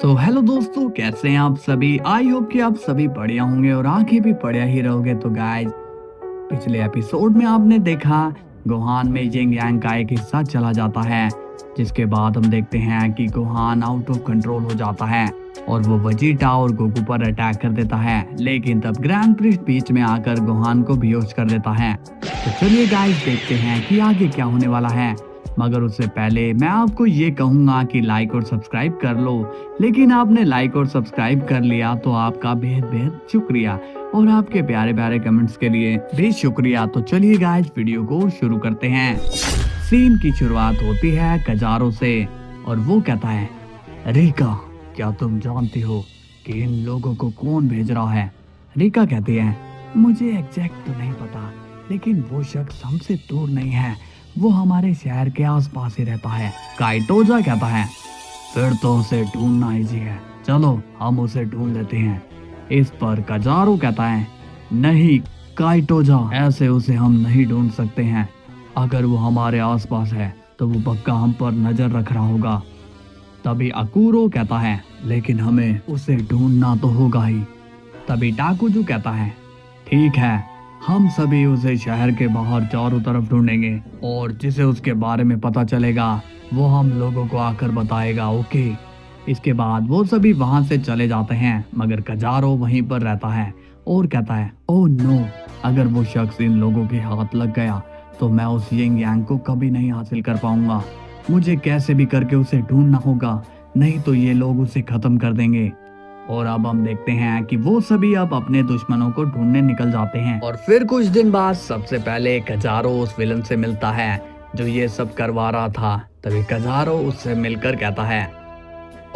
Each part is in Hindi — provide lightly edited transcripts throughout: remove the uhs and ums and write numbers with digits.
हेलो दोस्तों, कैसे हैं आप सभी। आई होप कि आप सभी बढ़िया होंगे और आगे भी बढ़िया ही रहोगे। तो गाइज, पिछले एपिसोड में आपने देखा गोहान में जिंग यांग का एक हिस्सा चला जाता है, जिसके बाद हम देखते हैं कि गोहान आउट ऑफ कंट्रोल हो जाता है और वो वजीटा और गोकू पर अटैक कर देता है। लेकिन तब ग्रैंड प्रिस्ट बीच में आकर गोहान को बेहोश कर देता है। तो चलिए गाइज, देखते हैं कि आगे क्या होने वाला है। मगर उससे पहले मैं आपको ये कहूंगा कि लाइक और सब्सक्राइब कर लो। लेकिन आपने लाइक और सब्सक्राइब कर लिया तो आपका बेहद बेहद शुक्रिया, और आपके प्यारे प्यारे कमेंट्स के लिए भी शुक्रिया। तो चलिए गाइस, वीडियो को शुरू करते हैं। सीन की शुरुआत होती है कजारो से और वो कहता है, रिका, क्या तुम जानती हो कि इन लोगों को कौन भेज रहा है? रिका कहती है, मुझे एग्जैक्ट तो नहीं पता, लेकिन वो शख्स हमसे दूर नहीं है, वो हमारे शहर के आसपास ही रहता है। काइटोजा कहता है, फिर तो उसे ढूंढना इजी है, चलो हम उसे ढूंढ लेते हैं। इस पर कजारो कहता है, नहीं काइटोजा, ऐसे उसे हम नहीं ढूंढ सकते हैं। अगर वो हमारे आसपास है तो वो पक्का हम पर नजर रख रहा होगा। तभी अकूरो कहता है, लेकिन हमें उसे ढूंढना तो होगा ही। तभी टाकुजू कहता है, ठीक है, हम सभी उसे शहर के बाहर चारों तरफ ढूंढेंगे और जिसे उसके बारे में पता चलेगा वो हम लोगों को आकर बताएगा, ओके। इसके बाद वो सभी वहां से चले जाते हैं, मगर कजारो वहीं पर रहता है और कहता है, ओह नो, अगर वो शख्स इन लोगों के हाथ लग गया तो मैं उस यिंग यांग को कभी नहीं हासिल कर पाऊंगा। मुझे कैसे भी करके उसे ढूंढना होगा, नहीं तो ये लोग उसे खत्म कर देंगे। और अब हम देखते हैं कि वो सभी अब अपने दुश्मनों को ढूंढने निकल जाते हैं। और फिर कुछ दिन बाद सबसे पहले कजारो उस विलन से मिलता है जो ये सब करवा रहा था। तभी कजारो उससे मिलकर कहता है,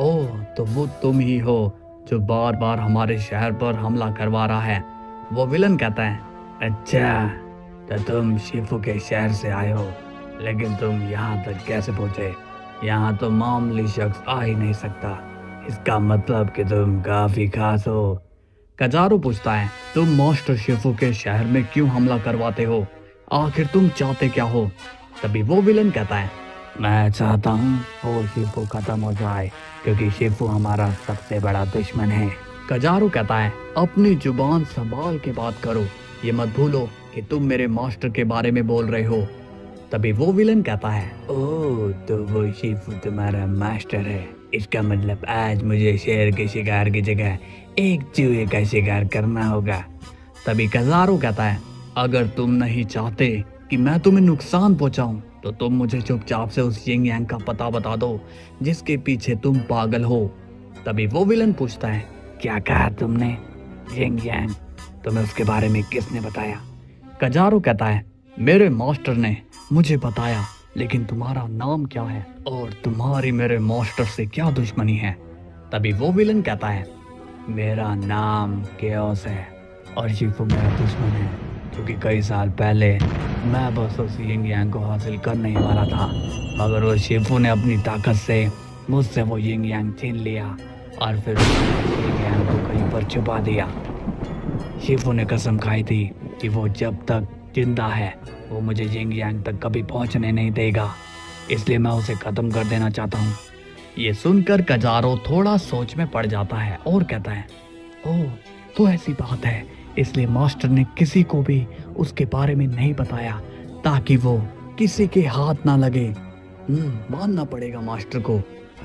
ओह, तो वो तुम ही हो जो बार बार हमारे शहर पर हमला करवा रहा है। वो विलन कहता है, अच्छा, तो तुम शिफू के शहर से आए हो, लेकिन तुम यहाँ तक कैसे पहुंचे? यहाँ तो मामूली शख्स आ ही नहीं सकता, इसका मतलब कि तुम काफी खास हो। कजारो पूछता है, तुम मास्टर शिफू के शहर में क्यों हमला करवाते हो? आखिर तुम चाहते क्या हो? तभी वो विलन कहता है, मैं चाहता हूँ वो शिफू खत्म हो जाए, क्योंकि शिफू हमारा सबसे बड़ा दुश्मन है। कजारो कहता है, अपनी जुबान संभाल के बात करो, ये मत भूलो कि तुम मेरे मास्टर के बारे में बोल रहे हो। तभी वो विलन कहता है, ओह, तो वो शिफू तुम्हारा मास्टर है, इसका मतलब आज मुझे शेर के शिकार की जगह एक चूहे का शिकार करना होगा। तभी कजारो कहता है, अगर तुम नहीं चाहते कि मैं तुम्हें नुकसान पहुंचाऊं तो तुम मुझे चुपचाप से उस यिंग यांग का पता बता दो जिसके पीछे तुम पागल हो। तभी वो विलन पूछता है, क्या कहा तुमने? यिंग यांग? तुम्हें उसके बारे में किसने बताया? कजारो कहता है, मेरे मास्टर ने मुझे बताया, लेकिन तुम्हारा नाम क्या है और तुम्हारी मेरे मास्टर से क्या दुश्मनी है? तभी वो विलन कहता है, मेरा नाम केओस है और शिफू मेरा दुश्मन है, क्योंकि कई साल पहले मैं बस उस यिंग यांग को हासिल करने ही वाला था, मगर वो शिफू ने अपनी ताकत से मुझसे वो यिंग यांग छीन लिया और फिर यिंग यांग को कहीं पर छुपा दिया। शिफू ने कसम खाई थी कि वो जब तक जिंदा है वो मुझे यिंग यांग तक कभी पहुंचने नहीं देगा, इसलिए मैं उसे खत्म कर देना चाहता हूँ। ये सुनकर कजारो थोड़ा सोच में पड़ जाता है और कहता है, ओह, तो ऐसी बात है, इसलिए मास्टर ने किसी को भी उसके बारे में नहीं बताया ताकि वो किसी के हाथ ना लगे। मानना पड़ेगा मास्टर को।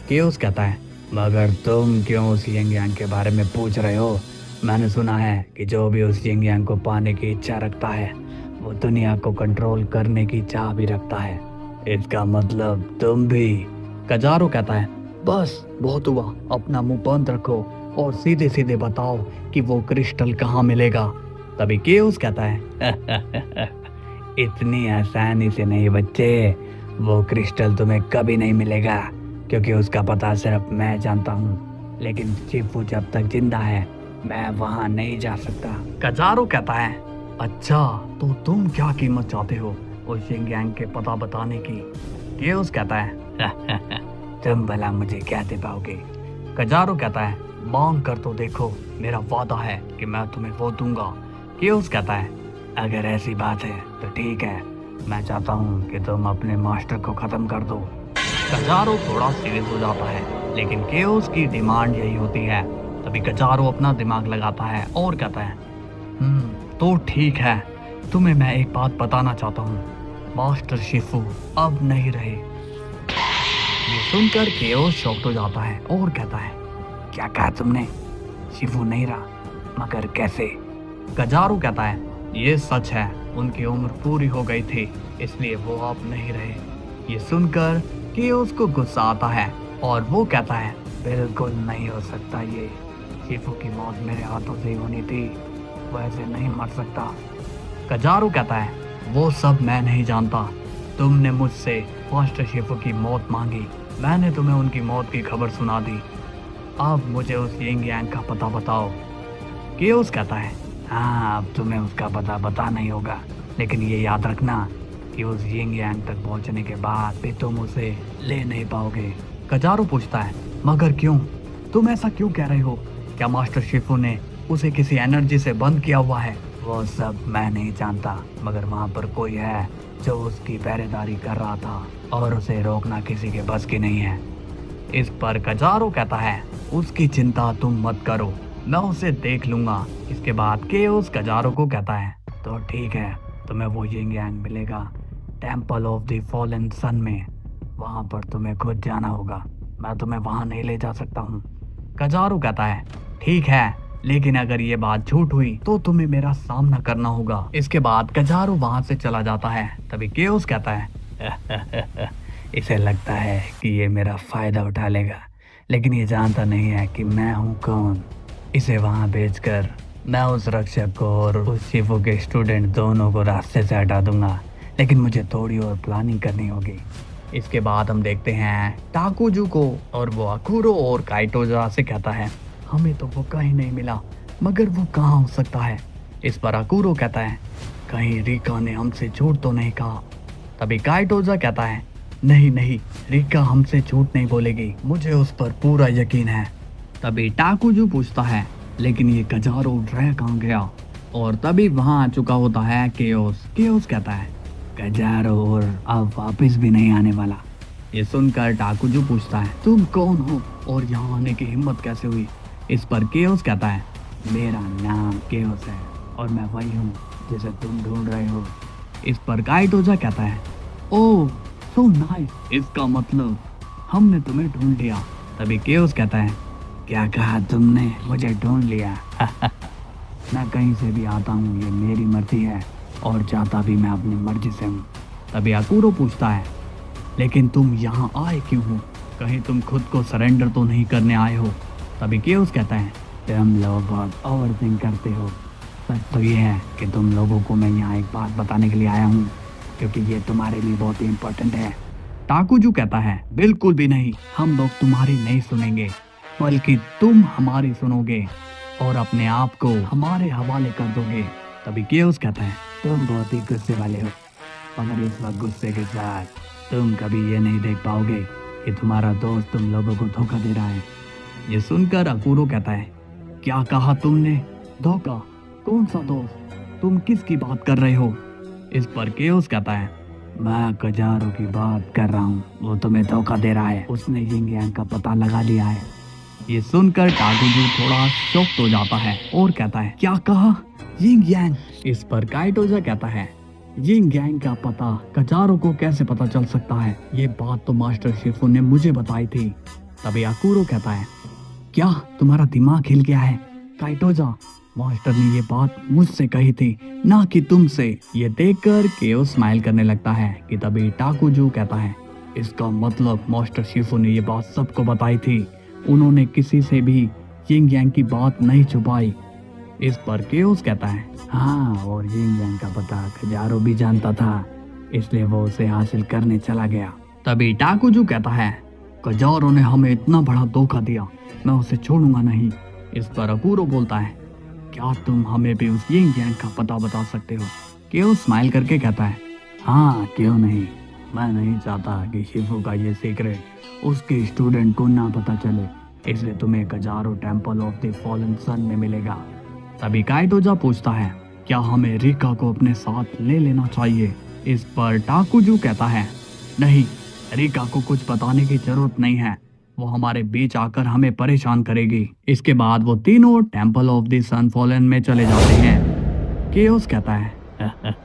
केओस कहता है, मगर तुम क्यों उस यिंग यांग के बारे में पूछ रहे हो? मैंने सुना है कि जो भी उस यिंग यांग को पाने की इच्छा रखता है वो दुनिया को कंट्रोल करने की चाह भी रखता है, इसका मतलब तुम भी। कजारो कहता है, बस बहुत हुआ, अपना मुंह बंद रखो और सीधे सीधे बताओ कि वो क्रिस्टल कहाँ मिलेगा। तभी केओस कहता है, इतनी आसानी से नहीं बच्चे, वो क्रिस्टल तुम्हें कभी नहीं मिलेगा, क्योंकि उसका पता सिर्फ मैं जानता हूँ, लेकिन शिफू जब तक जिंदा है मैं वहाँ नहीं जा सकता। कजारो कहता है, अच्छा, तो तुम क्या कीमत चाहते हो उस यिंग यांग के पता बताने की? केओस कहता है, तुम भला मुझे क्या दे पाओगे? कजारो कहता है, मांग कर तो देखो, मेरा वादा है कि मैं तुम्हें वो दूंगा। केओस कहता है, अगर ऐसी बात है तो ठीक है, मैं चाहता हूँ कि तुम अपने मास्टर को खत्म कर दो। कजारो थोड़ा सीरियस हो जाता है लेकिन केओस की डिमांड यही होती है। तभी कजारो अपना दिमाग लगाता है और कहता है, तो ठीक है, तुम्हें मैं एक बात बताना चाहता हूँ, मास्टर शिफू अब नहीं रहे। ये सुनकर केओस शॉक्ड हो जाता है और कहता है, क्या कहा तुमने? शिफू नहीं रहा, मगर कैसे? कजारो कहता है, ये सच है, उनकी उम्र पूरी हो गई थी, इसलिए वो अब नहीं रहे। ये सुनकर केओस को गुस्सा आता है और वो कहता है, बिल्कुल नहीं हो सकता, ये शिफू की मौत मेरे हाथों से ही होनी थी, वो ऐसे नहीं मर सकता। कजारो कहता है, वो सब मैं नहीं जानता, तुमने मुझसे मास्टर शिफू की मौत मांगी, मैंने तुम्हें उनकी मौत की खबर सुना दी, अब मुझे उस यिंग यांग का पता बताओ। केओस कहता है, हाँ, अब तुम्हें उसका पता बताना ही होगा, लेकिन ये याद रखना कि उस यिंग यांग तक पहुंचने के बाद भी तुम उसे ले नहीं पाओगे। कजारो पूछता है, मगर क्यों? तुम ऐसा क्यों कह रहे हो? क्या मास्टर शिफू ने उसे किसी एनर्जी से बंद किया हुआ है? वो सब मैं नहीं जानता, मगर वहाँ पर कोई है जो उसकी पहरेदारी कर रहा था और उसे रोकना किसी के बस की नहीं है। इस पर कजारो कहता है, उसकी चिंता तुम मत करो, मैं उसे देख लूंगा। इसके बाद केओस कजारो को कहता है, तो ठीक है, तुम्हें वो यिंग यांग मिलेगा टेम्पल ऑफ द फॉलन सन में, वहाँ पर तुम्हें खुद जाना होगा, मैं तुम्हें वहाँ नहीं ले जा सकता हूँ। कजारो कहता है, ठीक है, लेकिन अगर ये बात झूठ हुई तो तुम्हें मेरा सामना करना होगा। इसके बाद कजारो वहाँ से चला जाता है। तभी केओस कहता है, इसे लगता है कि ये मेरा फायदा उठा लेगा, लेकिन ये जानता नहीं है कि मैं हूँ कौन। इसे वहाँ भेजकर मैं उस रक्षक को और उस शिफू के स्टूडेंट दोनों को रास्ते से हटा दूंगा, लेकिन मुझे थोड़ी और प्लानिंग करनी होगी। इसके बाद हम देखते हैं टाकुजू को, और वो अकुरो और काइटोजा से कहता है, हमें तो वो कहीं नहीं मिला, मगर वो कहाँ हो सकता है? इस पर अकुरो कहता है, कहीं रिका ने हमसे झूठ तो नहीं कहा। तभी काइटोजा कहता है, नहीं नहीं, रिका हमसे झूठ नहीं बोलेगी, मुझे उस पर पूरा यकीन है। तभी टाकुजू पूछता है, लेकिन ये कजारो रह कहाँ गया? और तभी वहाँ आ चुका होता है केओस। केओस कहता है, कजारो और अब वापस भी नहीं आने वाला। ये सुनकर टाकुजू पूछता है, तुम कौन हो और यहाँ आने की हिम्मत कैसे हुई? इस पर केओस कहता है, मेरा नाम केओस है और मैं वही हूँ जिसे तुम ढूंढ रहे हो। इस पर काइटोजा कहता है, ओह सो नाइस, इसका मतलब हमने तुम्हें ढूंढ लिया। तभी केओस कहता है, क्या कहा तुमने? मुझे ढूंढ लिया? मैं कहीं से भी आता हूँ, ये मेरी मर्जी है, और जाता भी मैं अपनी मर्जी से हूँ। तभी अकुरो पूछता है, लेकिन तुम यहाँ आए क्यों हो? कहीं तुम खुद को सरेंडर तो नहीं करने आए हो? तभी केओस कहता है, तुम लोग बहुत ओवरथिंक करते हो, सच तो ये है कि तुम लोगों को मैं यहाँ एक बात बताने के लिए आया हूँ, क्योंकि ये तुम्हारे लिए बहुत ही इम्पोर्टेंट है। टाकुजू कहता है, बिल्कुल भी नहीं, हम लोग तुम्हारी नहीं सुनेंगे, बल्कि तुम हमारी सुनोगे और अपने आप को हमारे हवाले कर दोगे। तभी केओस कहता है, तुम बहुत ही गुस्से वाले हो, मगर इस वक्त गुस्से के साथ तुम कभी ये नहीं देख पाओगे कि तुम्हारा दोस्त तुम लोगों को धोखा दे रहा है। ये सुनकर अकुरो कहता है, क्या कहा तुमने? धोखा? कौन सा दोस्त? तुम किसकी बात कर रहे हो? इस पर केओस कहता है, मैं कजारो की बात कर रहा हूँ, वो तुम्हें धोखा दे रहा है, उसने यिंग यांग का पता लगा लिया है। ये सुनकर टाकुजू थोड़ा शॉक्ड हो जाता है और कहता है, क्या कहा? यिंग यांग? इस पर काइटोजा कहता है, यिंग यांग का पता कजारो को कैसे पता चल सकता है? ये बात तो मास्टर शिफू ने मुझे बताई थी। तभी अकुरो कहता है, क्या तुम्हारा दिमाग हिल गया है? काइटोजा, मास्टर ने ये बात मुझसे कही थी, ना कि तुमसे। ये देखकर केओ स्माइल करने लगता है कि तभी टाकुजू कहता है, इसका मतलब मास्टर शिफू ने ये बात सबको बताई थी, उन्होंने किसी से भी यिंग यांग की बात नहीं छुपाई। इस पर केओस कहता है, हाँ, और यिंग यांग का पता कजारो भी जानता था, इसलिए वो उसे हासिल करने चला गया। तभी टाकुजू कहता है, कजारो ने हमें इतना बड़ा धोखा दिया, मैं उसे छोड़ूंगा नहीं। इस पर अकुरो बोलता है, क्या तुम हमें भी उस यिंग यांग का पता बता सकते हो? केओस स्माइल करके कहता है, हाँ, क्यों नहीं, मैं नहीं चाहता कि शिफू का ये सीक्रेट उसके स्टूडेंट को ना पता चले, इसलिए तुम्हें कजारो टेम्पल ऑफ द फॉलन सन में मिलेगा। तभी काइटोजा पूछता है, क्या हमें रिका को अपने साथ ले लेना चाहिए? इस पर टाकुजू कहता है, नहीं, रिका को कुछ बताने की जरूरत नहीं है, वो हमारे बीच आकर हमें परेशान करेगी। इसके बाद वो तीनों temple of the sun fallen में चले जाते हैं। केओस कहता है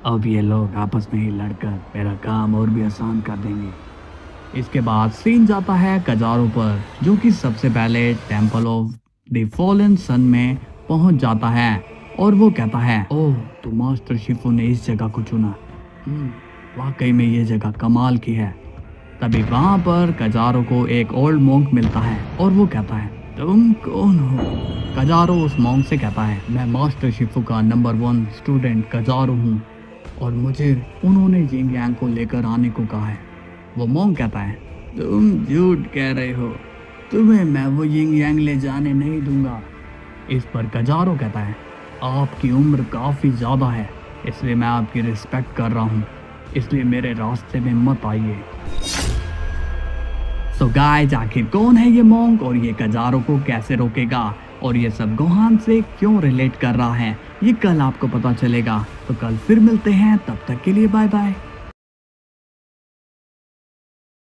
अब ये लोग आपस में ही लड़कर मेरा काम और भी आसान कर देंगे। इसके बाद सीन जाता है कजारो पर, जो कि सबसे पहले टेम्पल ऑफ द फॉलन सन में पहुंच जाता है और वो कहता है ओह, तो मास्टर शिफू ने इस जगह को चुना। वाकई में ये जगह कमाल की है। तभी वहां पर कजारो को एक ओल्ड मॉन्क मिलता है और वो कहता है तुम कौन हो? कजारो उस मॉन्क से कहता है मैं मास्टर शिफू का नंबर 1 स्टूडेंट कजारो हूँ और मुझे उन्होंने यिंग यांग को लेकर आने को कहा है। वो मॉन्क कहता है तुम झूठ कह रहे हो, तुम्हें मैं वो यिंग यांग ले जाने नहीं दूंगा। इस पर कजारो कहता है आपकी उम्र काफ़ी ज़्यादा है, इसलिए मैं आपकी रिस्पेक्ट कर रहा हूँ, इसलिए मेरे रास्ते में मत आइए। सो गाइस, आखिर कौन है ये मॉन्क और ये कजारो को कैसे रोकेगा और ये सब गोहान से क्यों रिलेट कर रहा है, ये कल आपको पता चलेगा। तो कल फिर मिलते हैं, तब तक के लिए बाय बाय।